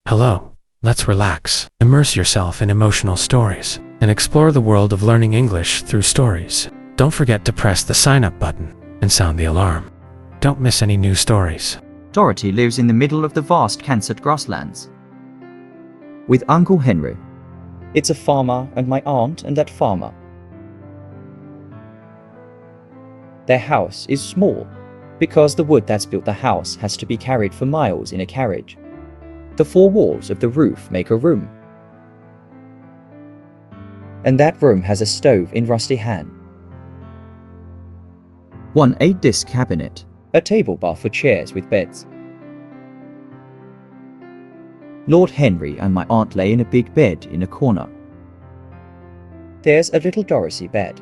Hello, let's relax, immerse yourself in emotional stories, and explore the world of learning English through stories. Don't forget to press the sign up button and sound the alarm. Don't miss any new stories. Dorothy lives in the middle of the vast Kansas grasslands with Uncle Henry. It's a farmer and my aunt and that farmer. Their house is small because the wood that's built the house has to be carried for miles in a carriage. The four walls of the roof make a room. And that room has a stove in rusty hand, One 8-disc cabinet, a table bar for chairs with beds. Lord Henry and my aunt lay in a big bed in a corner. There's a little Dorothy bed.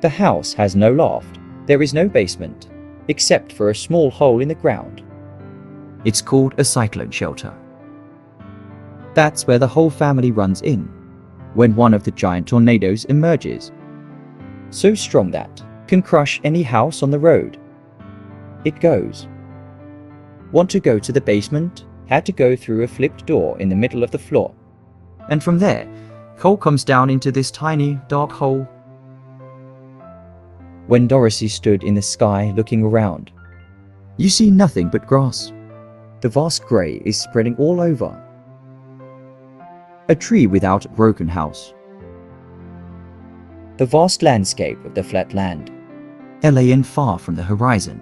The house has no loft. There is no basement, except for a small hole in the ground. It's called a cyclone shelter. That's where the whole family runs in when one of the giant tornadoes emerges. So strong that can crush any house on the road. It goes. Want to go to the basement? Had to go through a flipped door in the middle of the floor. And from there, coal comes down into this tiny, dark hole. When Dorothy stood in the sky looking around, You see nothing but grass. the vast grey is spreading all over. A tree without a broken house. The vast landscape of the flat land. LA far from the horizon.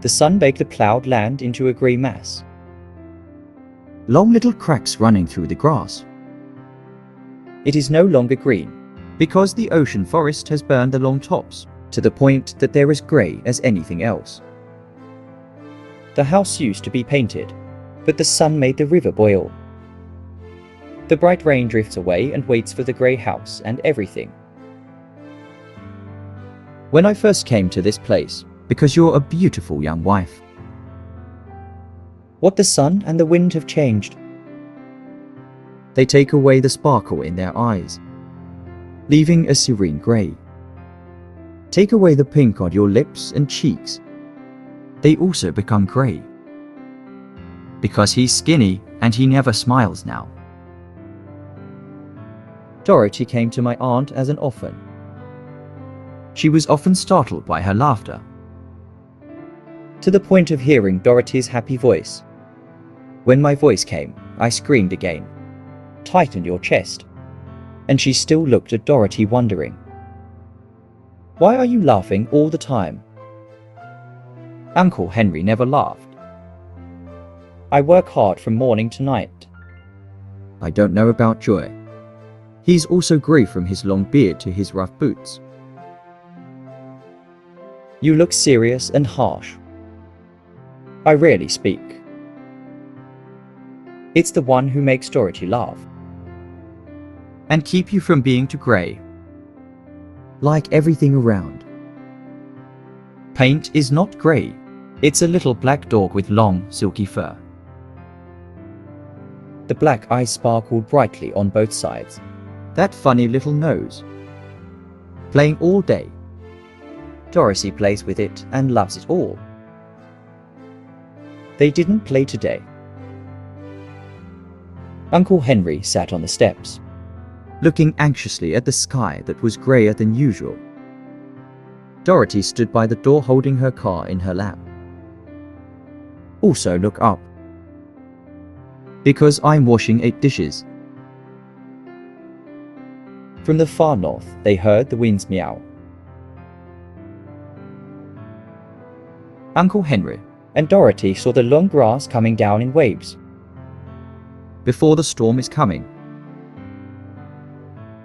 The sun baked the ploughed land into a grey mass. Long little cracks running through the grass. It is no longer green, Because the ocean forest has burned the long tops. to the point that they're as grey as anything else. The house used to be painted, but the sun made the river boil. The bright rain drifts away and waits for the grey house and everything. When I first came to this place, because you're a beautiful young wife. What the sun and the wind have changed. They take away the sparkle in their eyes, leaving a serene grey. Take away the pink on your lips and cheeks. They also become grey. Because he's skinny and he never smiles now. Dorothy came to my aunt as an orphan. She was often startled by her laughter. To the point of hearing Dorothy's happy voice. When my voice came, I screamed again. Tighten your chest. And she still looked at Dorothy wondering. Why are you laughing all the time? Uncle Henry never laughed. I work hard from morning to night. I don't know about Joy. He's also grey from his long beard to his rough boots. You look serious and harsh. I rarely speak. It's the one who makes Dorothy laugh. And keep you from being too grey. Like everything around. Paint is not grey. It's a little black dog with long, silky fur. The black eyes sparkled brightly on both sides. That funny little nose. Playing all day. Dorothy plays with it and loves it all. They didn't play today. Uncle Henry sat on the steps, looking anxiously at the sky that was greyer than usual. Dorothy stood by the door holding her car in her lap. Also look up. Because I'm washing 8 dishes. From the far north, they heard the winds meow. Uncle Henry And Dorothy saw the long grass coming down in waves. Before the storm is coming.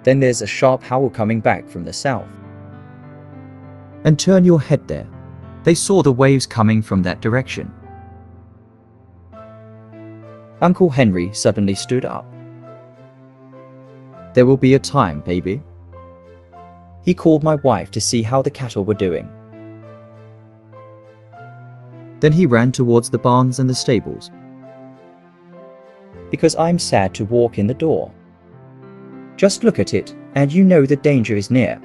Then there's a sharp howl coming back from the south. And turn your head there. They saw the waves coming from that direction. Uncle Henry suddenly stood up. There will be a time, baby. He called my wife to see how the cattle were doing. Then he ran towards the barns and the stables. Because I'm sad to walk in the door. Just look at it, and you know the danger is near.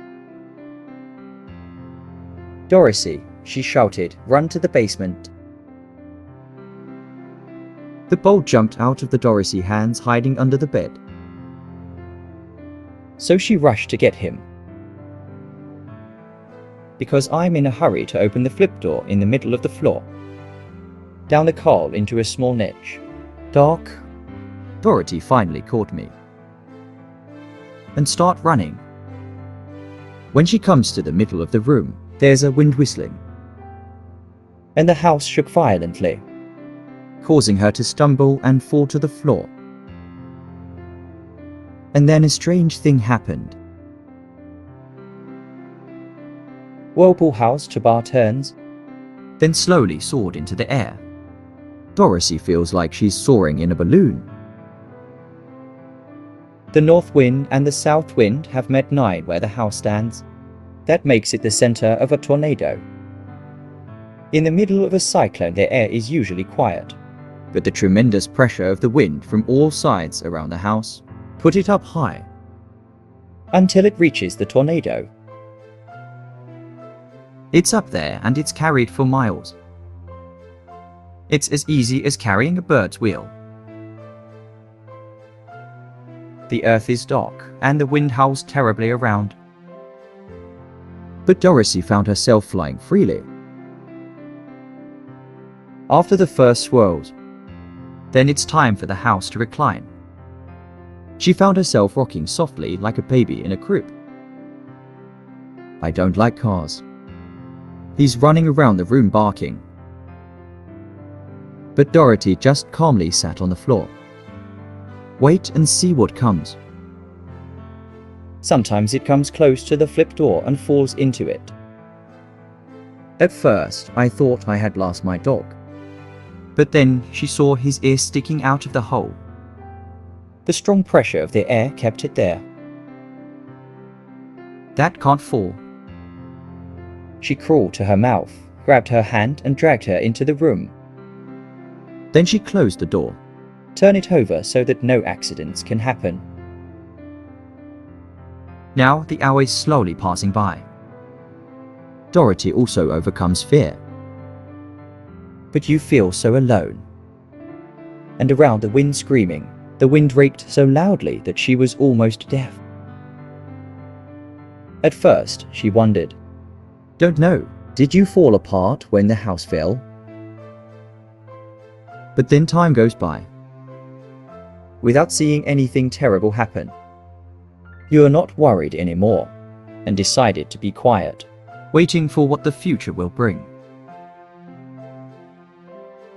Dorothy, she shouted, run to the basement. The bowl jumped out of the Dorothy hands hiding under the bed. So she rushed to get him. Because I'm in a hurry to open the flip door in the middle of the floor. Down the coal into a small niche. Dark. Dorothy finally caught me. And start running. When she comes to the middle of the room, there's a wind whistling. And the house shook violently, causing her to stumble and fall to the floor. And then a strange thing happened. Whirlpool house to bar turns, then slowly soared into the air. Dorothy feels like she's soaring in a balloon. The north wind and the south wind have met 9 where the house stands. That makes it the center of a tornado. In the middle of a cyclone, the air is usually quiet. But the tremendous pressure of the wind from all sides around the house put it up high. Until it reaches the tornado. It's up there and it's carried for miles. It's as easy as carrying a bird's wheel. The earth is dark and the wind howls terribly around. But Dorothy found herself flying freely. After the first swirls, then it's time for the house to recline. She found herself rocking softly like a baby in a crib. I don't like cars. He's running around the room barking. But Dorothy just calmly sat on the floor. Wait and see what comes. Sometimes it comes close to the flip door and falls into it. At first, I thought I had lost my dog. But then she saw his ear sticking out of the hole. The strong pressure of the air kept it there. That can't fall. She crawled to her mouth, grabbed her hand and dragged her into the room. Then she closed the door. Turn it over so that no accidents can happen. Now the hour is slowly passing by. Dorothy also overcomes fear. But you feel so alone. And around the wind screaming, the wind raked so loudly that she was almost deaf. At first, she wondered, Don't know, did you fall apart when the house fell? but then time goes by. Without seeing anything terrible happen. You are not worried anymore, and decided to be quiet, waiting for what the future will bring.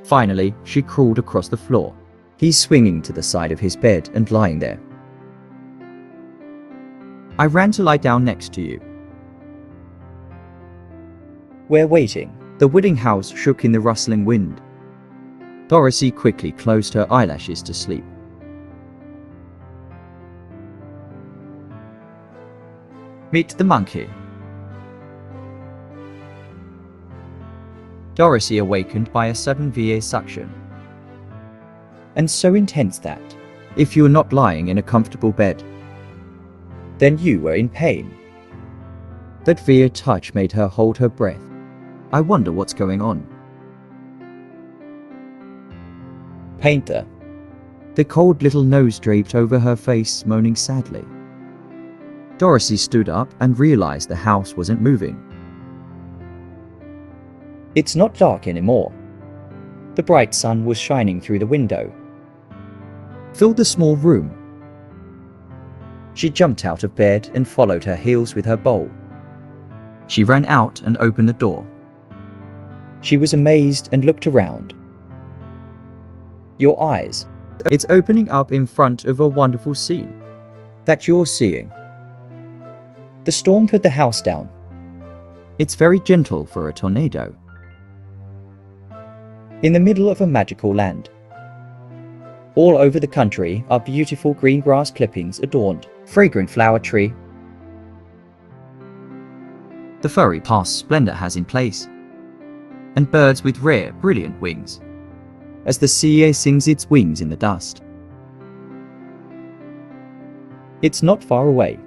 Finally, she crawled across the floor. He's swinging to the side of his bed and lying there. I ran to lie down next to you. We're waiting. The wooden house shook in the rustling wind. Dorothy quickly closed her eyelashes to sleep. Meet the monkey. Dorothy awakened by a sudden VA suction. And so intense that, If you were not lying in a comfortable bed, then you were in pain. that VA touch made her hold her breath. I wonder what's going on. Painter. The cold little nose draped over her face, moaning sadly. Dorothy stood up and realized the house wasn't moving. It's not dark anymore. The bright sun was shining through the window. Filled the small room. She jumped out of bed and followed her heels with her bowl. She ran out and opened the door. She was amazed and looked around. Your eyes. It's opening up in front of a wonderful scene That you're seeing. The storm put the house down. It's very gentle for a tornado. In the middle of a magical land. All over the country are beautiful green grass clippings adorned, fragrant flower tree. The furry past splendor has in place. And birds with rare, brilliant wings. As the sea sings its wings in the dust. It's not far away.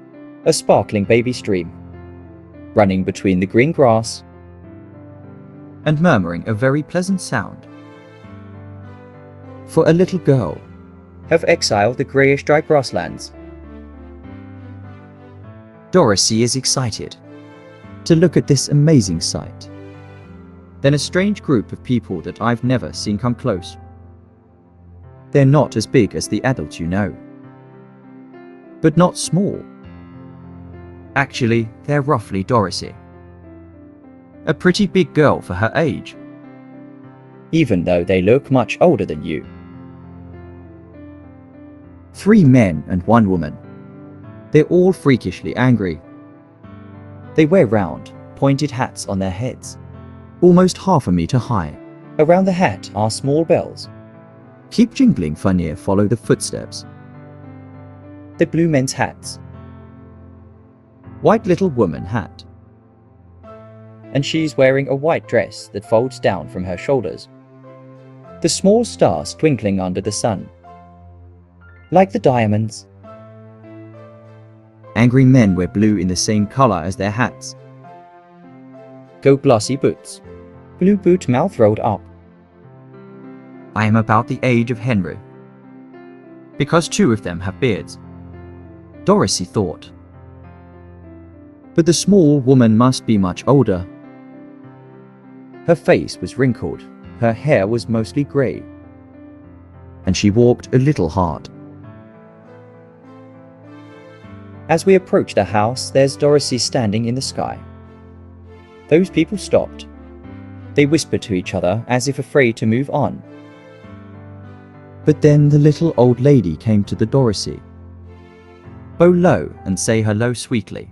A sparkling baby stream. Running between the green grass. And murmuring a very pleasant sound. for a little girl, have exiled the greyish dry grasslands. Dorothy is excited to look at this amazing sight. Then a strange group of people that I've never seen come close. They're not as big as the adults you know, but not small. Actually, they're roughly Dorothy, a pretty big girl for her age, Even though they look much older than you. 3 men and 1 woman. They're all freakishly angry. They wear round, pointed hats on their heads. Almost half a meter high. Around the hat are small bells. Keep jingling for near follow the footsteps. The blue men's hats. White little woman hat. And she's wearing a white dress that folds down from her shoulders. The small stars twinkling under the sun. Like the diamonds. Angry men wear blue in the same color as their hats. Go glossy boots. Blue boot mouth rolled up. I am about the age of Henry, because 2 of them have beards, Dorothy thought. But the small woman must be much older. Her face was wrinkled, her hair was mostly grey, and she walked a little hard. As we approach the house, there's Dorothy standing in the sky. Those people stopped. They whispered to each other as if afraid to move on. But then the little old lady came to the Dorothy. Bow low and say hello sweetly.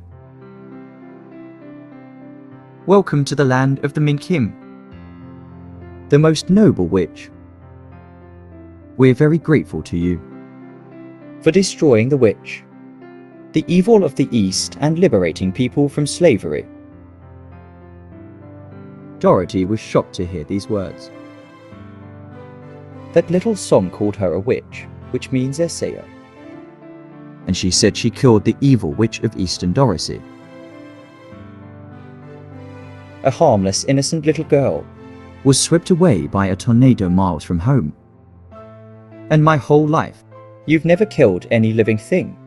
Welcome to the land of the Minkim, the most noble witch. We're very grateful to you For destroying the witch, the evil of the East, and liberating people from slavery. Dorothy was shocked to hear these words. That little song called her a witch, which means Essayer. And she said she killed the evil witch of Eastern Dorothy. A harmless, innocent little girl. Was swept away by a tornado miles from home. And my whole life, You've never killed any living thing.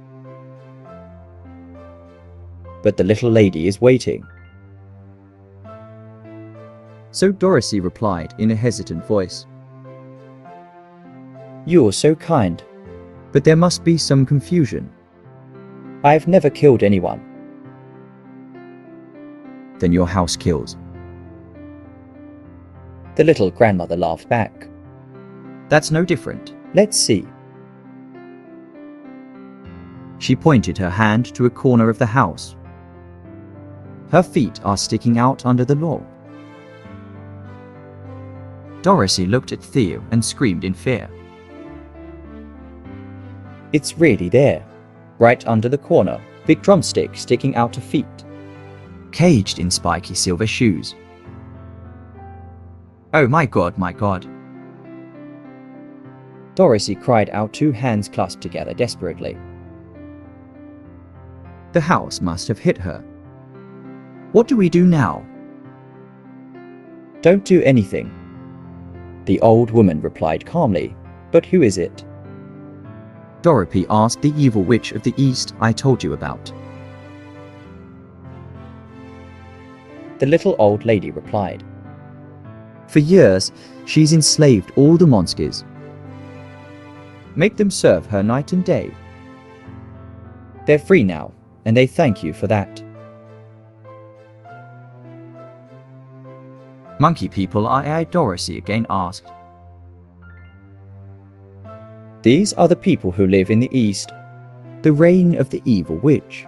But the little lady is waiting. so Dorothy replied in a hesitant voice. You're so kind. But there must be some confusion. I've never killed anyone. Then your house kills. The little grandmother laughed back. That's no different. Let's see. She pointed her hand to a corner of the house. Her feet are sticking out under the log. Dorothy looked at Theo and screamed in fear. It's really there. Right under the corner. Big drumstick sticking out of feet. Caged in spiky silver shoes. Oh my God, my God. Dorothy cried out, 2 hands clasped together desperately. The house must have hit her. What do we do now? Don't do anything. The old woman replied calmly. But who is it? Dorothy asked the evil witch of the East I told you about. The little old lady replied. For years, she's enslaved all the monskis. Make them serve her night and day. They're free now, and they thank you for that. Monkey people are I, Dorothy again asked. These are the people who live in the East. The reign of the evil witch.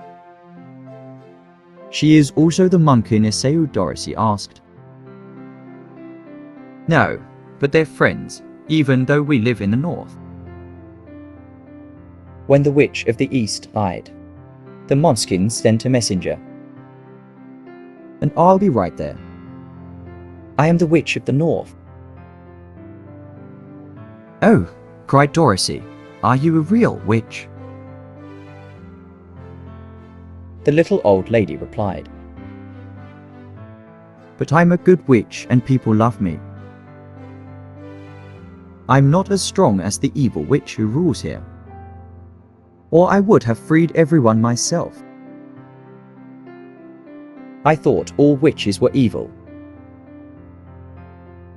She is also the monkey Neseu, Dorothy asked. No, but they're friends, even though we live in the north. When the witch of the East died, the Monskins sent a messenger. And I'll be right there. I am the witch of the north. Oh, cried Dorothy, are you a real witch? The little old lady replied. But I'm a good witch and people love me. I'm not as strong as the evil witch who rules here. Or I would have freed everyone myself. I thought all witches were evil,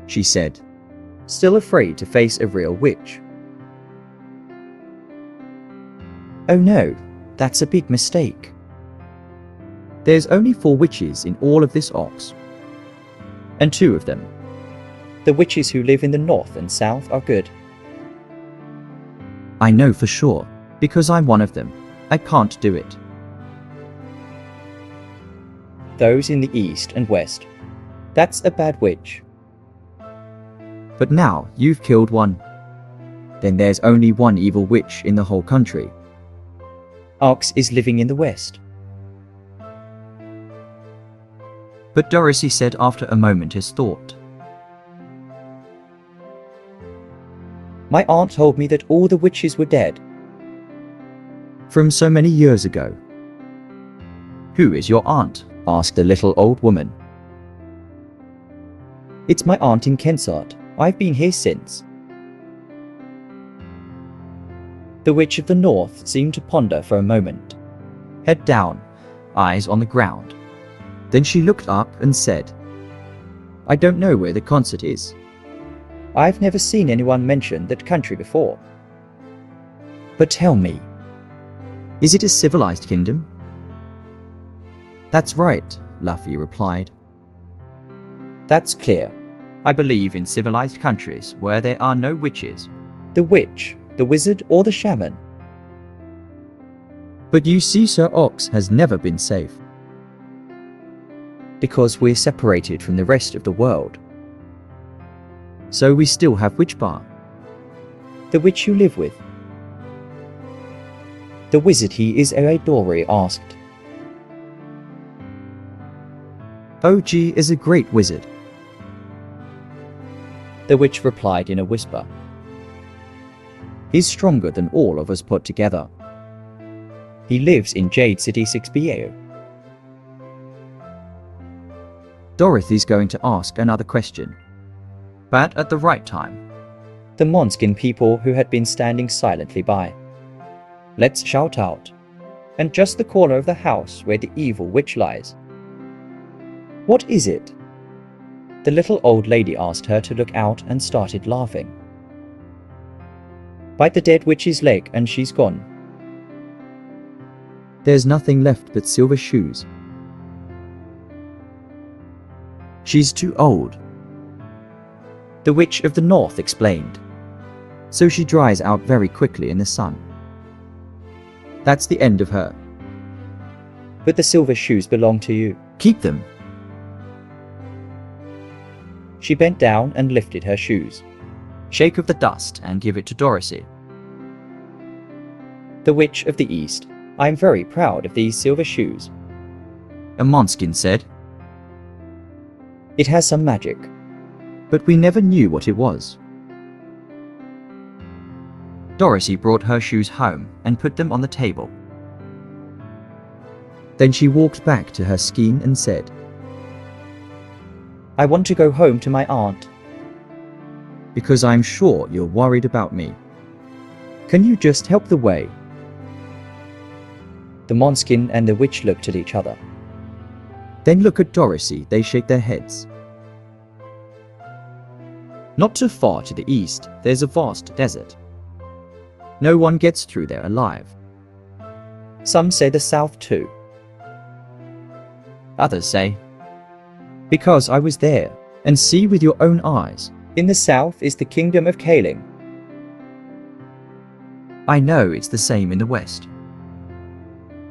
She said. still afraid to face a real witch. Oh no, that's a big mistake. There's only 4 witches in all of this ox. And 2 of them, The witches who live in the north and south are good. I know for sure, because I'm one of them. I can't do it. Those in the east and west, that's a bad witch. But now you've killed one. Then there's only one evil witch in the whole country. Ox is living in the west. But Dorothy said after a moment's thought. My aunt told me that all the witches were dead. From so many years ago. Who is your aunt? Asked the little old woman. It's my aunt in Kensart. I've been here since. The witch of the north seemed to ponder for a moment. Head down, eyes on the ground. Then she looked up and said, I don't know where the concert is. I've never seen anyone mention that country before. But tell me, is it a civilized kingdom? That's right, Luffy replied. That's clear. I believe in civilized countries where there are no witches. The witch, the wizard, or the shaman. But you see, Sir Ox has never been safe. Because we're separated from the rest of the world. So we still have Witch Bar. The witch you live with. The wizard he is, Dori asked. OG is a great wizard. The witch replied in a whisper. He's stronger than all of us put together. He lives in Jade City 6BA. Dorothy's going to ask another question. But at the right time. The Monskin people who had been standing silently by. Let's shout out. And just the corner of the house where the evil witch lies. What is it? The little old lady asked her to look out and started laughing. Bite the dead witch's leg and she's gone. There's nothing left but silver shoes. She's too old. The witch of the north explained. So she dries out very quickly in the sun. That's the end of her. But the silver shoes belong to you. Keep them. She bent down and lifted her shoes. Shake of the dust and give it to Dorothy. The witch of the east, I am very proud of these silver shoes. A Monskin said. It has some magic. But we never knew what it was. Dorothy brought her shoes home and put them on the table. Then she walked back to her skein and said, I want to go home to my aunt. Because I'm sure you're worried about me. Can you just help the way? The Monskin and the witch looked at each other. Then look at Dorothy, they shake their heads. Not too far to the east, there's a vast desert. No one gets through there alive. Some say the south too. Others say, because I was there, and see with your own eyes. In the south is the kingdom of Kaling. I know it's the same in the west.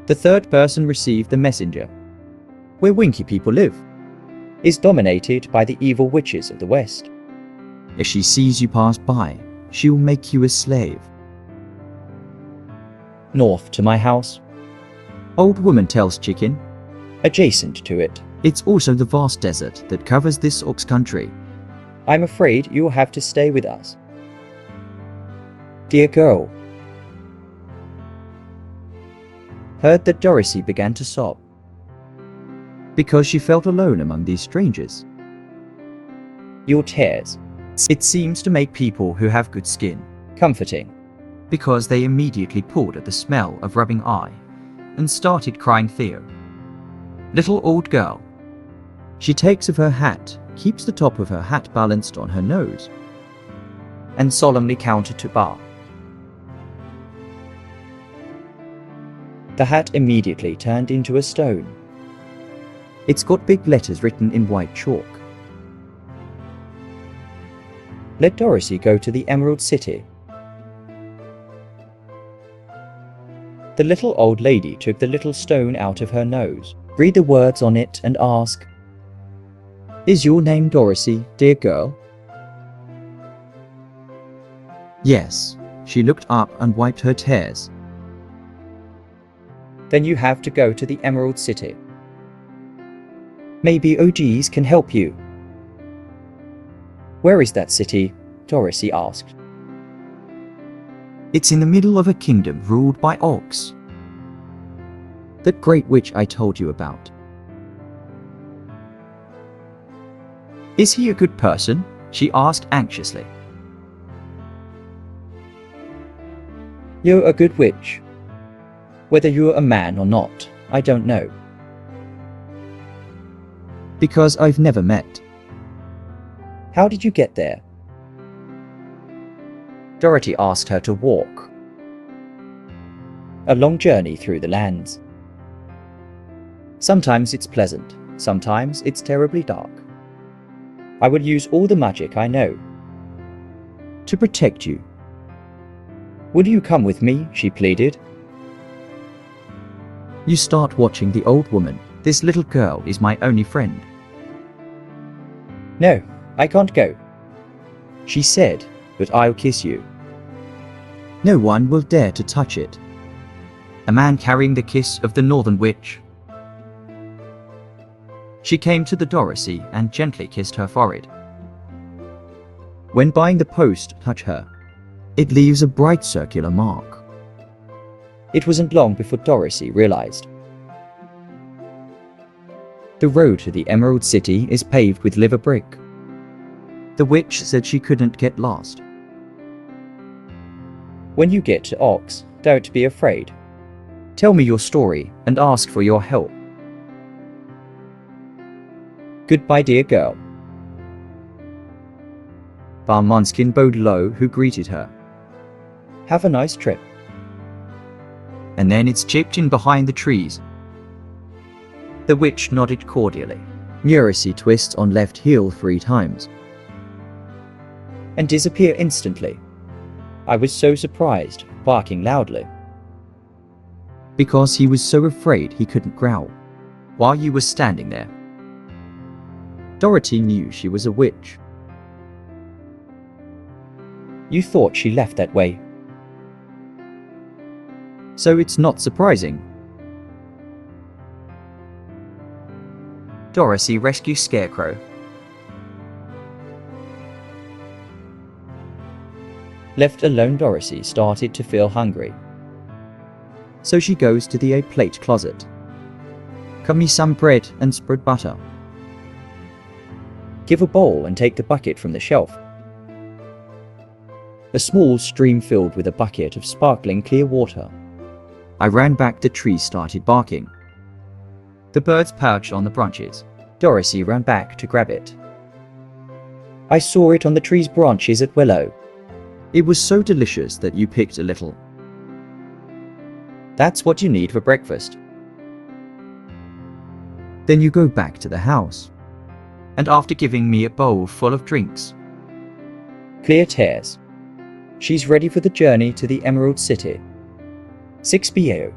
The third person received the messenger, Where Winky people live. is dominated by the evil witches of the west. If she sees you pass by, she will make you a slave. North to my house, Old woman tells Chicken. adjacent to it. It's also the vast desert that covers this Ox country. I'm afraid you will have to stay with us. Dear girl. Heard that Dorothy began to sob. Because she felt alone among these strangers. Your tears. It seems to make people who have good skin, comforting. because they immediately pulled at the smell of rubbing eye and started crying Theo. Little old girl. She takes off her hat, keeps the top of her hat balanced on her nose, And solemnly counted to bar. The hat immediately turned into a stone. It's got big letters written in white chalk. Let Dorothy go to the Emerald City. The little old lady took the little stone out of her nose, read the words on it and ask, Is your name Dorothy, dear girl? Yes. She looked up and wiped her tears. Then you have to go to the Emerald City. Maybe OGs can help you. Where is that city? Dorothy asked. It's in the middle of a kingdom ruled by orcs. That great witch I told you about. Is he a good person? She asked anxiously. You're a good witch. Whether you're a man or not, I don't know. Because I've never met. How did you get there? Dorothy asked her to walk. A long journey through the lands. Sometimes it's pleasant, sometimes it's terribly dark. I will use all the magic I know. To protect you. Will you come with me? She pleaded. You start watching the old woman. This little girl is my only friend. No, I can't go. She said, but I'll kiss you. No one will dare to touch it. A man carrying the kiss of the Northern Witch. She came to the Dorothy and gently kissed her forehead. When buying the post touch her, it leaves a bright circular mark. It wasn't long before Dorothy realized. The road to the Emerald City is paved with liver brick. The witch said she couldn't get lost. When you get to Ox, don't be afraid. Tell me your story and ask for your help. Goodbye, dear girl. Bar Måneskin bowed low, who greeted her. Have a nice trip. And then it's chipped in behind the trees. The witch nodded cordially. Dorothy twists on left heel 3 times. And disappear instantly. I was so surprised, barking loudly. Because he was so afraid he couldn't growl, while you were standing there. Dorothy knew she was a witch. You thought she left that way. So it's not surprising. Dorothy rescues Scarecrow. Left alone, Dorothy started to feel hungry. So she goes to the 8-plate closet. Cut me some bread and spread butter. Give a bowl and take the bucket from the shelf. A small stream filled with a bucket of sparkling clear water. I ran back, the tree started barking. The birds perched on the branches. Dorothy ran back to grab it. I saw it on the tree's branches at Willow. It was so delicious that you picked a little. That's what you need for breakfast. Then you go back to the house. And after giving me a bowl full of drinks. Clear tears. She's ready for the journey to the Emerald City. 6 p.m.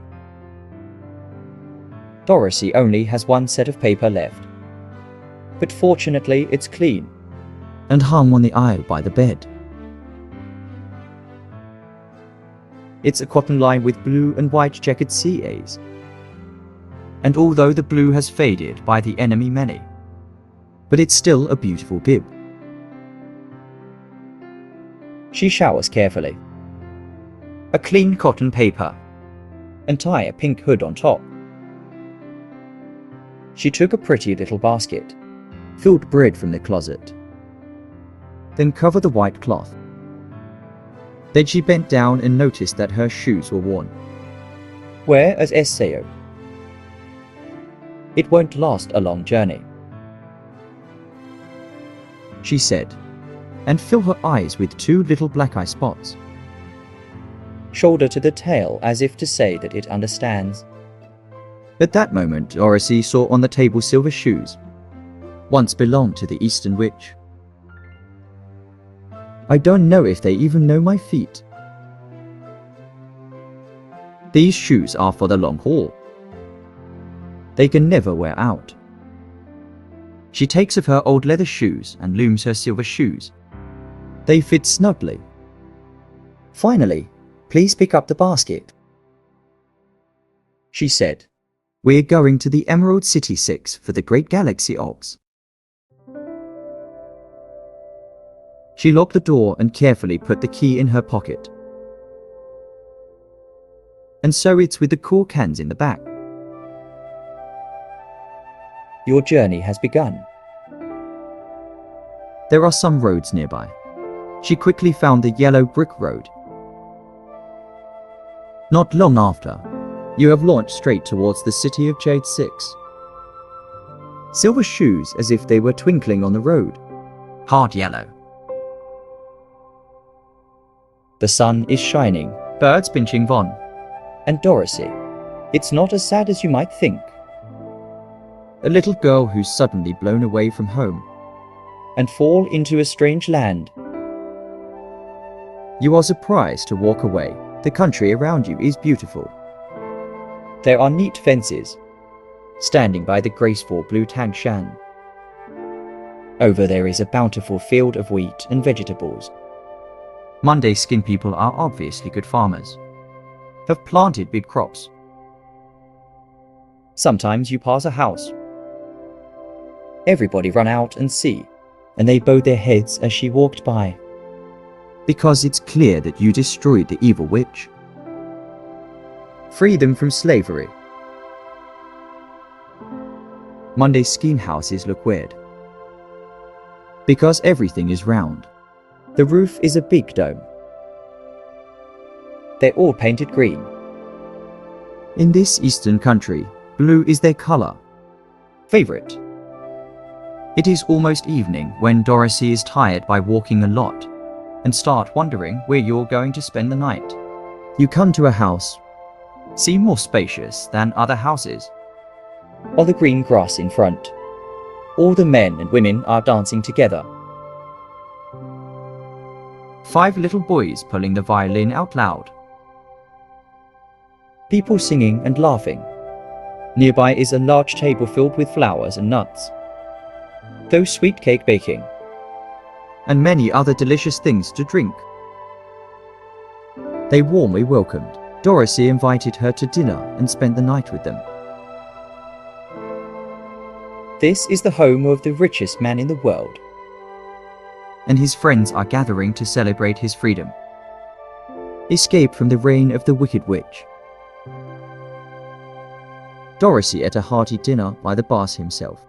Dorothy only has 1 set of paper left. But fortunately it's clean. And hung on the aisle by the bed. It's a cotton line with blue and white checkered CAs. And although the blue has faded by the enemy many, but it's still a beautiful bib. She showers carefully. A clean cotton paper. And tie a pink hood on top. She took a pretty little basket. Filled bread from the closet. then cover the white cloth. Then she bent down and noticed that her shoes were worn. Where is Esseo? It won't last a long journey, she said, and filled her eyes with 2 little black eye spots. shoulder to the tail as if to say that it understands. At that moment, Dorothy saw on the table silver shoes, once belonged to the Eastern Witch. I don't know if they even know my feet. These shoes are for the long haul. They can never wear out. She takes off her old leather shoes and looms her silver shoes. They fit snugly. Finally, please pick up the basket, she said. We're going to the Emerald City 6 for the Great Galaxy Ox. She locked the door and carefully put the key in her pocket. And so it's with the cool cans in the back. Your journey has begun. There are some roads nearby. She quickly found the yellow brick road. Not long after, you have launched straight towards the city of Jade 6. Silver shoes as if they were twinkling on the road. Hard yellow. The sun is shining, Birds pinching Von. and Dorothy, it's not as sad as you might think. A little girl who's suddenly blown away from home. And fall into a strange land. You are surprised to walk away. The country around you is beautiful. There are neat fences, standing by the graceful blue Tangshan. Over there is a bountiful field of wheat and vegetables. Monday skin people are obviously good farmers. Have planted big crops. Sometimes you pass a house. Everybody run out and see, and they bowed their heads as she walked by. Because it's clear that you destroyed the evil witch. Free them from slavery. Monday skin houses look weird. Because everything is round. The roof is a big dome. They're all painted green. In this eastern country, blue is their color. Favorite. It is almost evening when Dorothy is tired by walking a lot and start wondering where you're going to spend the night. You come to a house, seem more spacious than other houses. On the green grass in front, all the men and women are dancing together. 5 little boys pulling the violin out loud. People singing and laughing. Nearby is a large table filled with flowers and nuts. Those sweet cake baking. And many other delicious things to drink. They warmly welcomed. Dorothy invited her to dinner and spent the night with them. This is the home of the richest man in the world. And his friends are gathering to celebrate his freedom. Escape from the reign of the wicked witch. Dorothy ate a hearty dinner by the boss himself.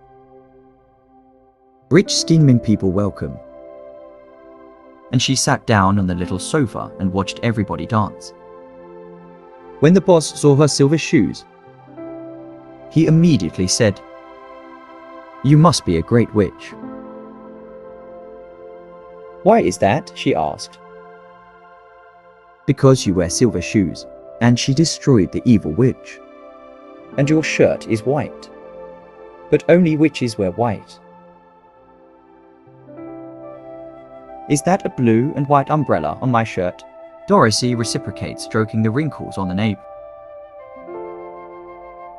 Rich steaming people welcome. And she sat down on the little sofa and watched everybody dance. When the boss saw her silver shoes, he immediately said, "You must be a great witch." Why is that? She asked. Because you wear silver shoes, and she destroyed the evil witch. And your shirt is white. But only witches wear white. Is that a blue and white umbrella on my shirt? Dorothy reciprocates, stroking the wrinkles on the nape.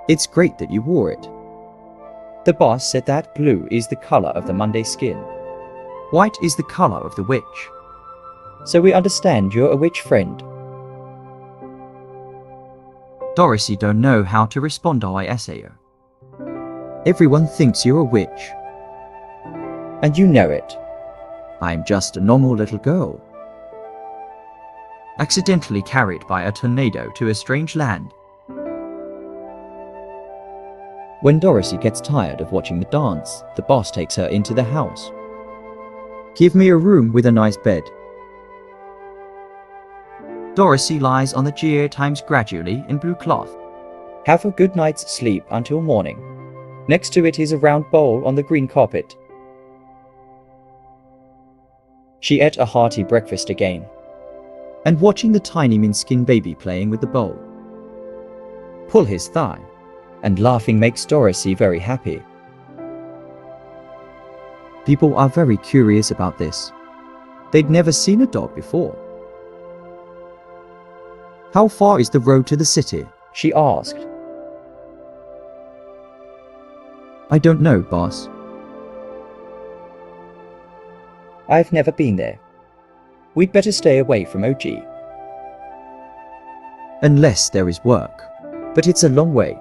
It's great that you wore it. The boss said that blue is the color of the Monday skin. White is the color of the witch. So we understand you're a witch friend. Dorothy don't know how to respond to my essay. Everyone thinks you're a witch. And you know it. I'm just a normal little girl. Accidentally carried by a tornado to a strange land. When Dorothy gets tired of watching the dance, the boss takes her into the house. Give me a room with a nice bed. Dorothy lies on the chair times gradually in blue cloth. Have a good night's sleep until morning. Next to it is a round bowl on the green carpet. She ate a hearty breakfast again, And watching the tiny minskin baby playing with the bowl. Pull his thigh. and laughing makes Dorothy very happy. People are very curious about this. They'd never seen a dog before. How far is the road to the city? She asked. I don't know, boss. I've never been there. We'd better stay away from OG. Unless there is work. But it's a long way.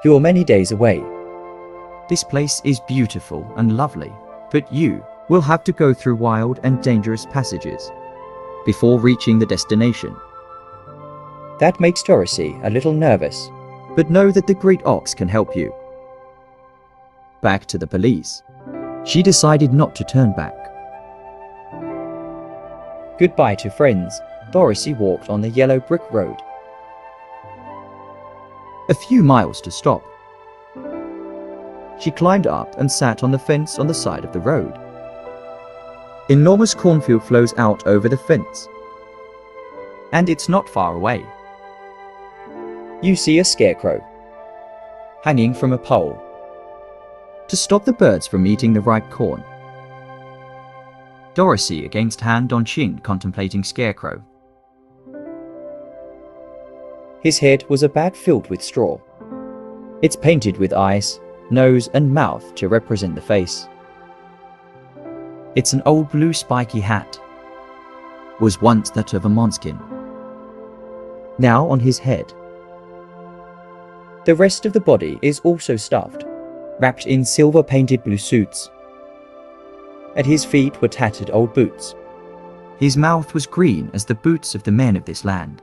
You're many days away. This place is beautiful and lovely, but you will have to go through wild and dangerous passages before reaching the destination. That makes Dorothy a little nervous. But know that the great ox can help you. Back to the police. She decided not to turn back. Goodbye to friends. Dorothy walked on the yellow brick road. A few miles to stop. She climbed up and sat on the fence on the side of the road. Enormous cornfield flows out over the fence. And it's not far away. You see a scarecrow hanging from a pole To stop the birds from eating the ripe corn. Dorothy against hand on chin contemplating scarecrow. His head was a bag filled with straw. It's painted with eyes, nose and mouth to represent the face. It's an old blue spiky hat. Was once that of a måneskin. Now on his head. The rest of the body is also stuffed, wrapped in silver painted blue suits. At his feet were tattered old boots. His mouth was green as the boots of the men of this land.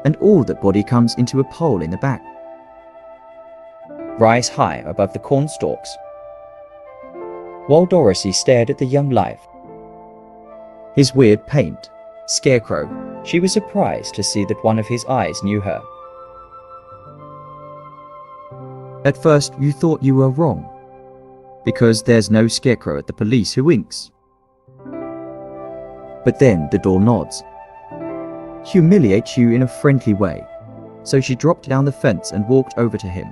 And all that body comes into a pole in the back. Rise high above the corn stalks. While Dorothy stared at the young life, His weird paint. Scarecrow, she was surprised to see that one of his eyes knew her. At first you thought you were wrong. Because there's no scarecrow at the police who winks. But then the door nods. Humiliates you in a friendly way. So she dropped down the fence and walked over to him.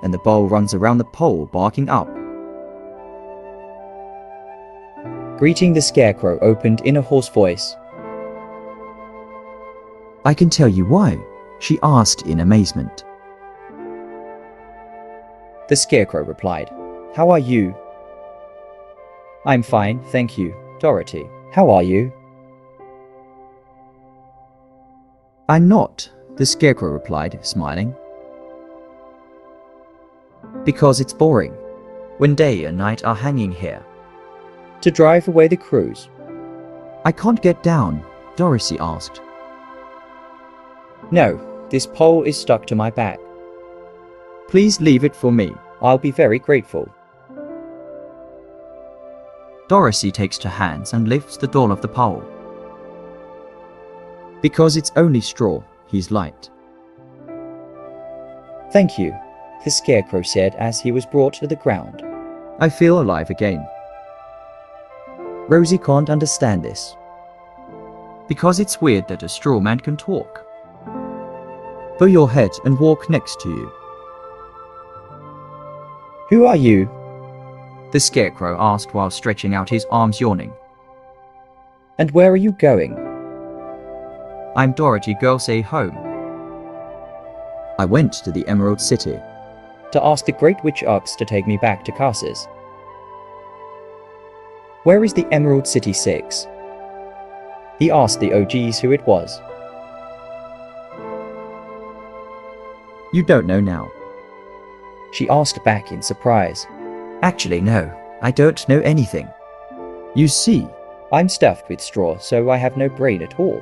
And the bull runs around the pole barking up. Greeting the Scarecrow opened in a hoarse voice. I can tell you why, she asked in amazement. The Scarecrow replied, How are you? I'm fine, thank you, Dorothy. How are you? I'm not, the Scarecrow replied, smiling. Because it's boring, when day and night are hanging here. To drive away the crows. I can't get down, Dorothy asked. No, this pole is stuck to my back. Please leave it for me. I'll be very grateful. Dorothy takes her hands and lifts the door of the pole. Because it's only straw, he's light. Thank you, the Scarecrow said as he was brought to the ground. I feel alive again. Rosie can't understand this. Because it's weird that a straw man can talk. Bow your head and walk next to you. Who are you? The Scarecrow asked while stretching out his arms yawning. And where are you going? I'm Dorothy, girl say home. I went to the Emerald City. To ask the Great Witch Ox to take me back to Casas. Where is the Emerald City 6? He asked the OGs who it was. You don't know now. She asked back in surprise. Actually, no, I don't know anything. You see, I'm stuffed with straw, so I have no brain at all.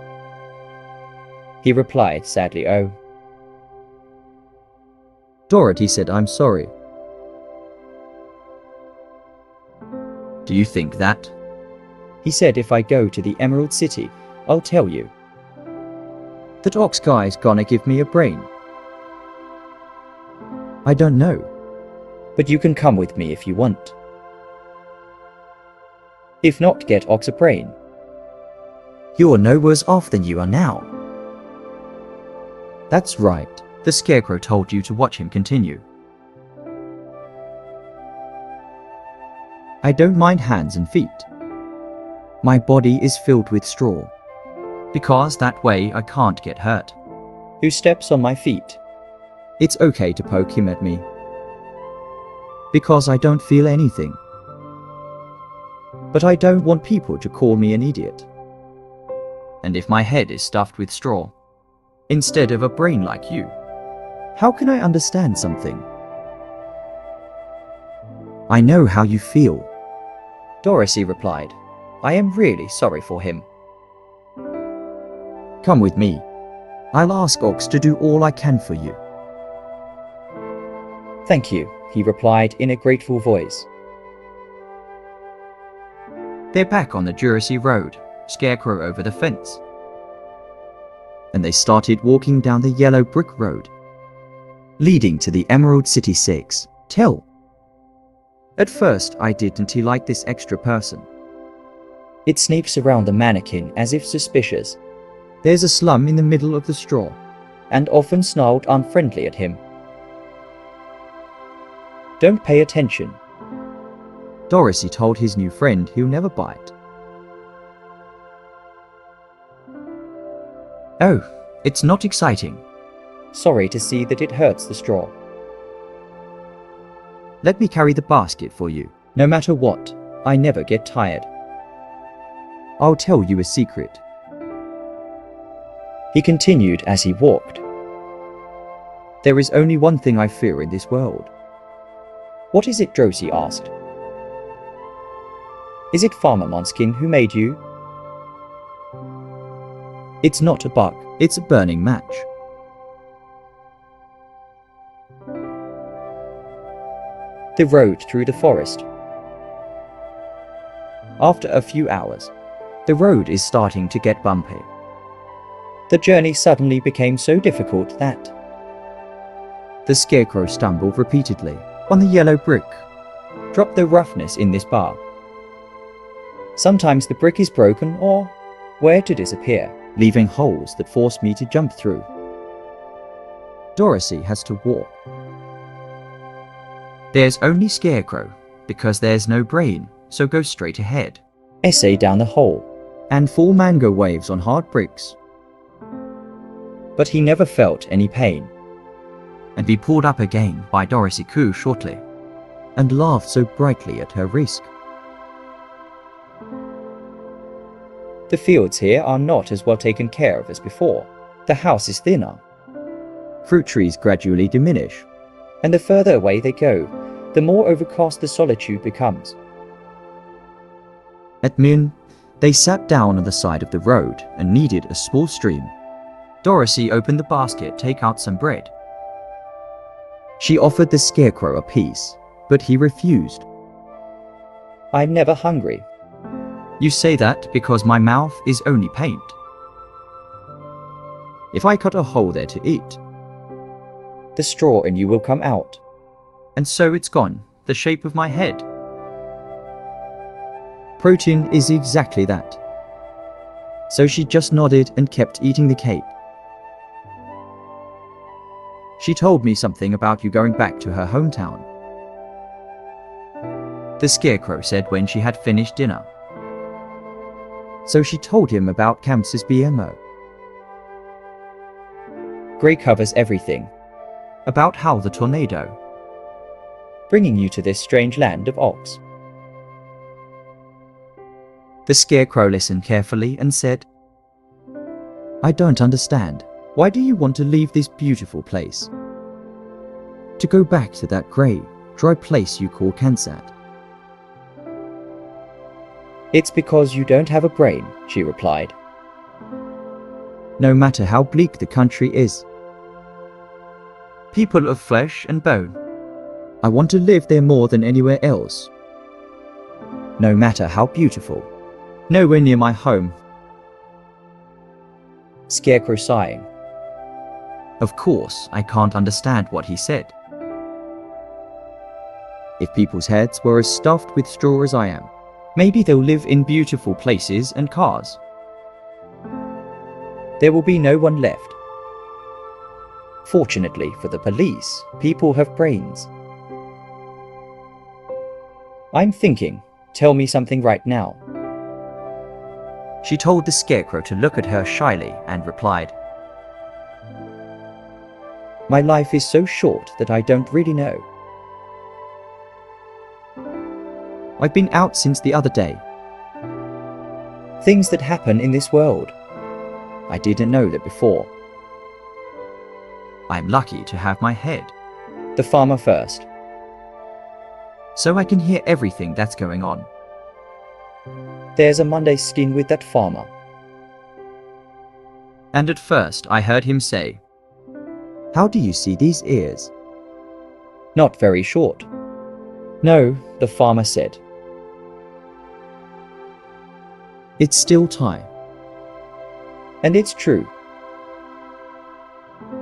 He replied sadly, Oh. Dorothy said, I'm sorry. Do you think that? He said if I go to the Emerald City, I'll tell you. That ox guy's gonna give me a brain. I don't know. But you can come with me if you want. If not, get ox a brain. You're no worse off than you are now. That's right. The Scarecrow told you to watch him continue. I don't mind hands and feet. My body is filled with straw, because that way I can't get hurt. Who steps on my feet? It's okay to poke him at me, because I don't feel anything. But I don't want people to call me an idiot. And if my head is stuffed with straw, instead of a brain like you, how can I understand something? I know how you feel. Dorothy replied, I am really sorry for him. Come with me. I'll ask Ox to do all I can for you. Thank you, he replied in a grateful voice. They're back on the Jurassy Road, Scarecrow over the fence. And they started walking down the yellow brick road, leading to the Emerald City 6. Tell. At first, I didn't like this extra person. It sniffs around the mannequin as if suspicious. There's a slum in the middle of the straw, and often snarled unfriendly at him. Don't pay attention. Dorothy told his new friend he'll never bite. Oh, it's not exciting. Sorry to see that it hurts the straw. Let me carry the basket for you. No matter what, I never get tired. I'll tell you a secret. He continued as he walked. There is only one thing I fear in this world. What is it? Josie asked. Is it Farmer Måneskin who made you? It's not a bug, it's a burning match. The road through the forest. After a few hours, the road is starting to get bumpy. The journey suddenly became so difficult that the Scarecrow stumbled repeatedly on the yellow brick. Drop the roughness in this bar. Sometimes the brick is broken or where to disappear, leaving holes that force me to jump through. Dorothy has to walk. There's only Scarecrow, because there's no brain, so go straight ahead. Essay down the hole. And fall mango waves on hard bricks. But he never felt any pain. And be pulled up again by Dorothy Coo shortly, and laughed so brightly at her risk. The fields here are not as well taken care of as before. The house is thinner. Fruit trees gradually diminish. And the further away they go, the more overcast the solitude becomes. At noon, they sat down on the side of the road and needed a small stream. Dorothy opened the basket, take out some bread. She offered the Scarecrow a piece, but he refused. I'm never hungry. You say that because my mouth is only paint. If I cut a hole there to eat, the straw in you will come out. And so it's gone, the shape of my head. Protein is exactly that. So she just nodded and kept eating the cake. She told me something about you going back to her hometown. The Scarecrow said when she had finished dinner. So she told him about Kansas BMO. Grey covers everything. About how the tornado, bringing you to this strange land of Ox. The Scarecrow listened carefully and said, I don't understand. Why do you want to leave this beautiful place? To go back to that grey, dry place you call Kansat? It's because you don't have a brain, she replied. No matter how bleak the country is. People of flesh and bone. I want to live there more than anywhere else. no matter how beautiful. Nowhere near my home. Scarecrow sighing. Of course, I can't understand what he said. If people's heads were as stuffed with straw as I am, maybe they'll live in beautiful places and cars. There will be no one left. Fortunately for the police, people have brains. I'm thinking, tell me something right now. She told the Scarecrow to look at her shyly and replied, My life is so short that I don't really know. I've been out since the other day. Things that happen in this world. I didn't know that before. I'm lucky to have my head. The farmer first. So I can hear everything that's going on. There's a Monday skin with that farmer. And at first I heard him say, How do you see these ears? Not very short. No, the farmer said. It's still time. And it's true.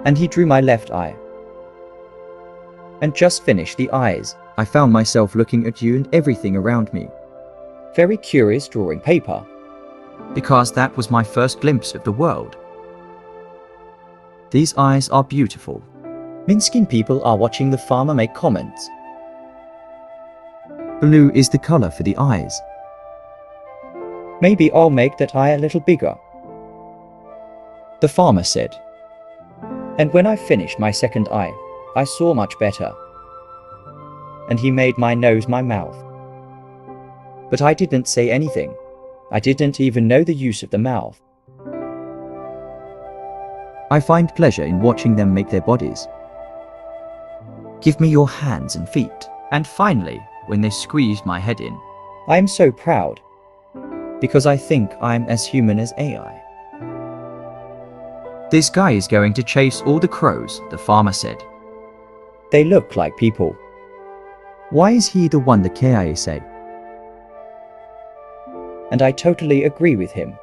And he drew my left eye. And just finished the eyes. I found myself looking at you and everything around me. Very curious drawing paper. Because that was my first glimpse of the world. These eyes are beautiful. Minskin people are watching the farmer make comments. Blue is the color for the eyes. Maybe I'll make that eye a little bigger. The farmer said. And when I finished my second eye, I saw much better. And he made my nose my mouth. But I didn't say anything. I didn't even know the use of the mouth. I find pleasure in watching them make their bodies. Give me your hands and feet. And finally, when they squeezed my head in, I am so proud. Because I think I'm as human as AI. This guy is going to chase all the crows, the farmer said. They look like people. Why is he the one the KIA say? And I totally agree with him.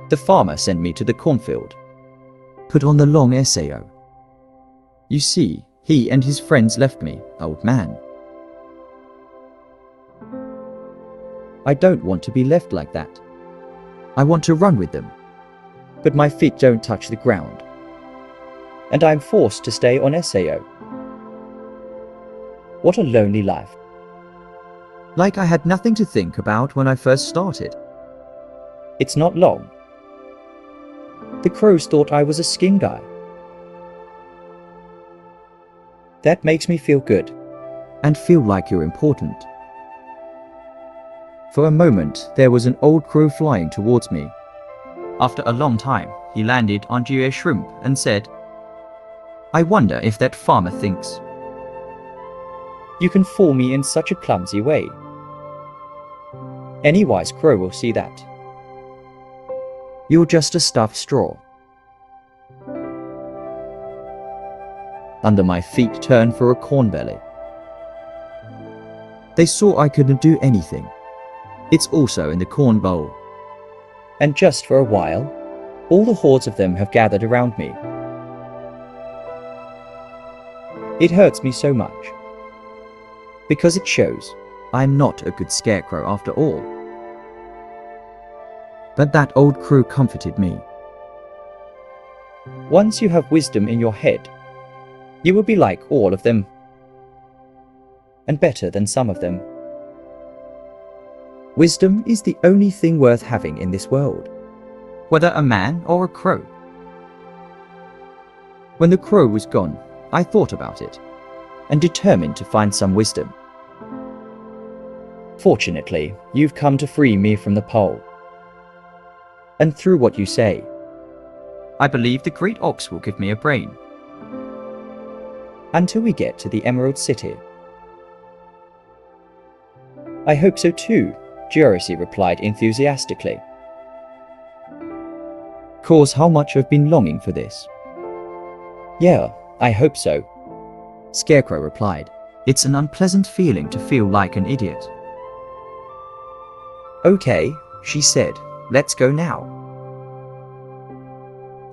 The farmer sent me to the cornfield. Put on the long SAO. You see, he and his friends left me, old man. I don't want to be left like that. I want to run with them. But my feet don't touch the ground. And I'm forced to stay on SAO. What a lonely life. Like I had nothing to think about when I first started. It's not long. The crows thought I was a skin guy. That makes me feel good. And feel like you're important. For a moment, there was an old crow flying towards me. After a long time, he landed onto a shrimp and said, I wonder if that farmer thinks. You can fool me in such a clumsy way. Any wise crow will see that. You're just a stuffed straw. Under my feet turned for a corn belly. They saw I couldn't do anything. It's also in the corn bowl. And just for a while, all the hordes of them have gathered around me. It hurts me so much. Because it shows I'm not a good scarecrow after all. But that old crow comforted me. Once you have wisdom in your head, you will be like all of them. And better than some of them. Wisdom is the only thing worth having in this world. Whether a man or a crow. When the crow was gone, I thought about it, and determined to find some wisdom. Fortunately, you've come to free me from the pole. And through what you say, I believe the great ox will give me a brain. Until we get to the Emerald City. I hope so too, Dorothy replied enthusiastically. Cause how much I've been longing for this. Yeah, I hope so. Scarecrow replied. It's an unpleasant feeling to feel like an idiot. "Okay," she said, "let's go now."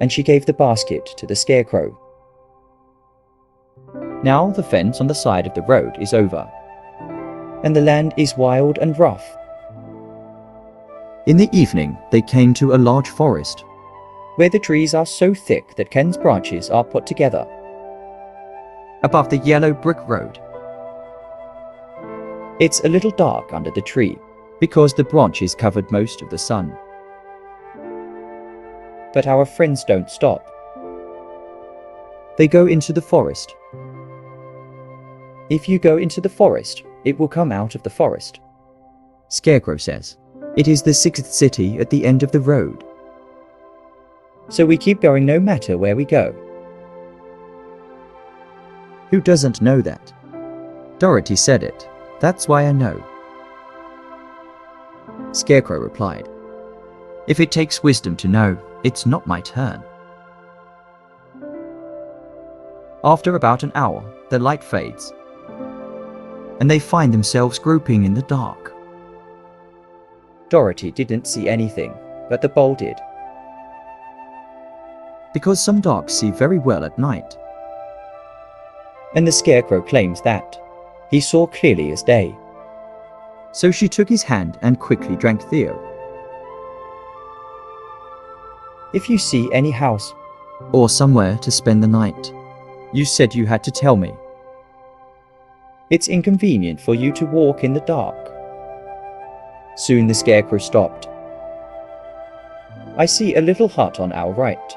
And she gave the basket to the Scarecrow. Now the fence on the side of the road is over, and the land is wild and rough. In the evening, they came to a large forest. Where the trees are so thick that Ken's branches are put together. Above the yellow brick road, It's a little dark under the tree, because the branches covered most of the sun. but our friends don't stop. They go into the forest. If you go into the forest, it will come out of the forest. Scarecrow says, "It is the sixth city at the end of the road." So we keep going no matter where we go. Who doesn't know that? Dorothy said it. That's why I know. Scarecrow replied, "If it takes wisdom to know, it's not my turn." After about an hour, the light fades, and they find themselves groping in the dark. Dorothy didn't see anything, but the bowl did. Because some dogs see very well at night. And the Scarecrow claims that he saw clearly as day. So she took his hand and quickly drank Theo. If you see any house, Or somewhere to spend the night. You said you had to tell me. it's inconvenient for you to walk in the dark. Soon the Scarecrow stopped. I see a little hut on our right.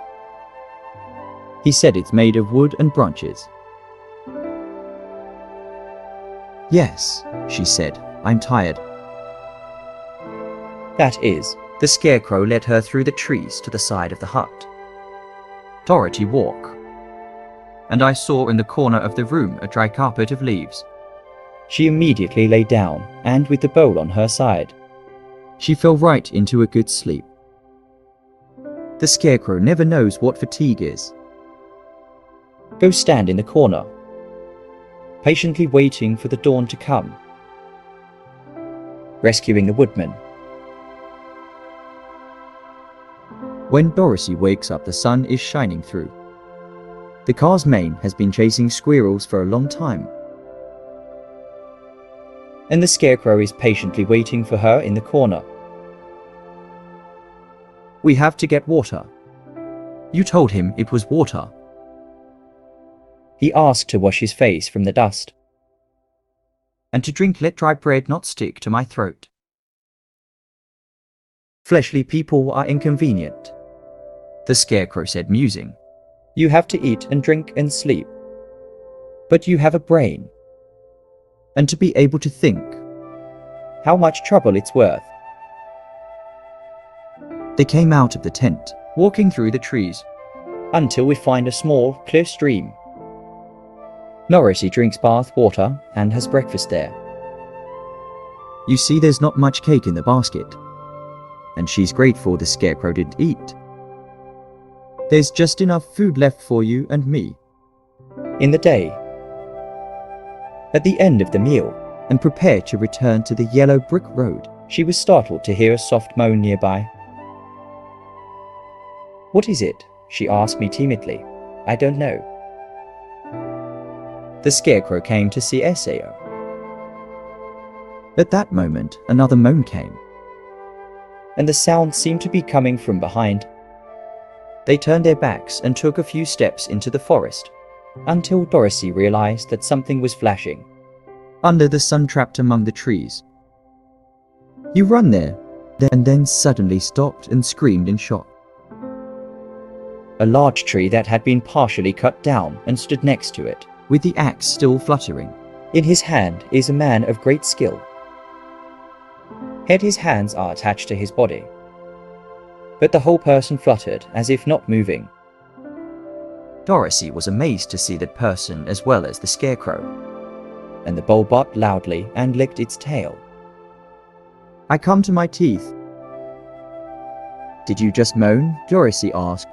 He said it's made of wood and branches. Yes, she said, I'm tired. That is, the Scarecrow led her through the trees to the side of the hut. Dorothy, walk. And I saw in the corner of the room a dry carpet of leaves. She immediately lay down, and with the bowl on her side. She fell right into a good sleep. The Scarecrow never knows what fatigue is. Go stand in the corner, patiently waiting for the dawn to come. Rescuing the woodman. When Dorothy wakes up, the sun is shining through. The car's mane has been chasing squirrels for a long time. And the Scarecrow is patiently waiting for her in the corner. We have to get water. You told him it was water. He asked to wash his face from the dust. And to drink, let dry bread not stick to my throat. Fleshly people are inconvenient. The Scarecrow said, musing. You have to eat and drink and sleep. But you have a brain. And to be able to think. How much trouble it's worth. They came out of the tent, walking through the trees, until we find a small, clear stream. Dorothy drinks bath water and has breakfast there. You see, there's not much cake in the basket. And she's grateful the Scarecrow didn't eat. There's just enough food left for you and me. In the day. At the end of the meal, and prepared to return to the yellow brick road, she was startled to hear a soft moan nearby. What is it? She asked me timidly. I don't know. The Scarecrow came to see Sao. At that moment, another moan came. And the sound seemed to be coming from behind. They turned their backs and took a few steps into the forest, until Dorothy realized that something was flashing. Under the sun, trapped among the trees. You run there, and then suddenly stopped and screamed in shock. A large tree that had been partially cut down and stood next to it, with the axe still fluttering. In his hand is a man of great skill. Yet his hands are attached to his body, but the whole person fluttered as if not moving. Dorothy was amazed to see that person as well as the Scarecrow. And the bull barked loudly and licked its tail. I come to my teeth. Did you just moan? Dorothy asked.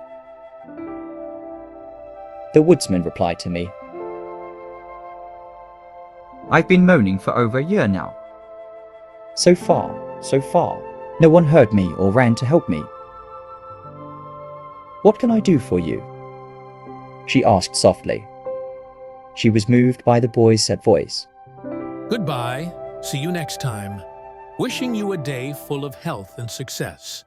The woodsman replied to me. I've been moaning for over a year now. So far, so far. No one heard me or ran to help me. What can I do for you? She asked softly. She was moved by the boy's sad voice. Goodbye. See you next time. Wishing you a day full of health and success.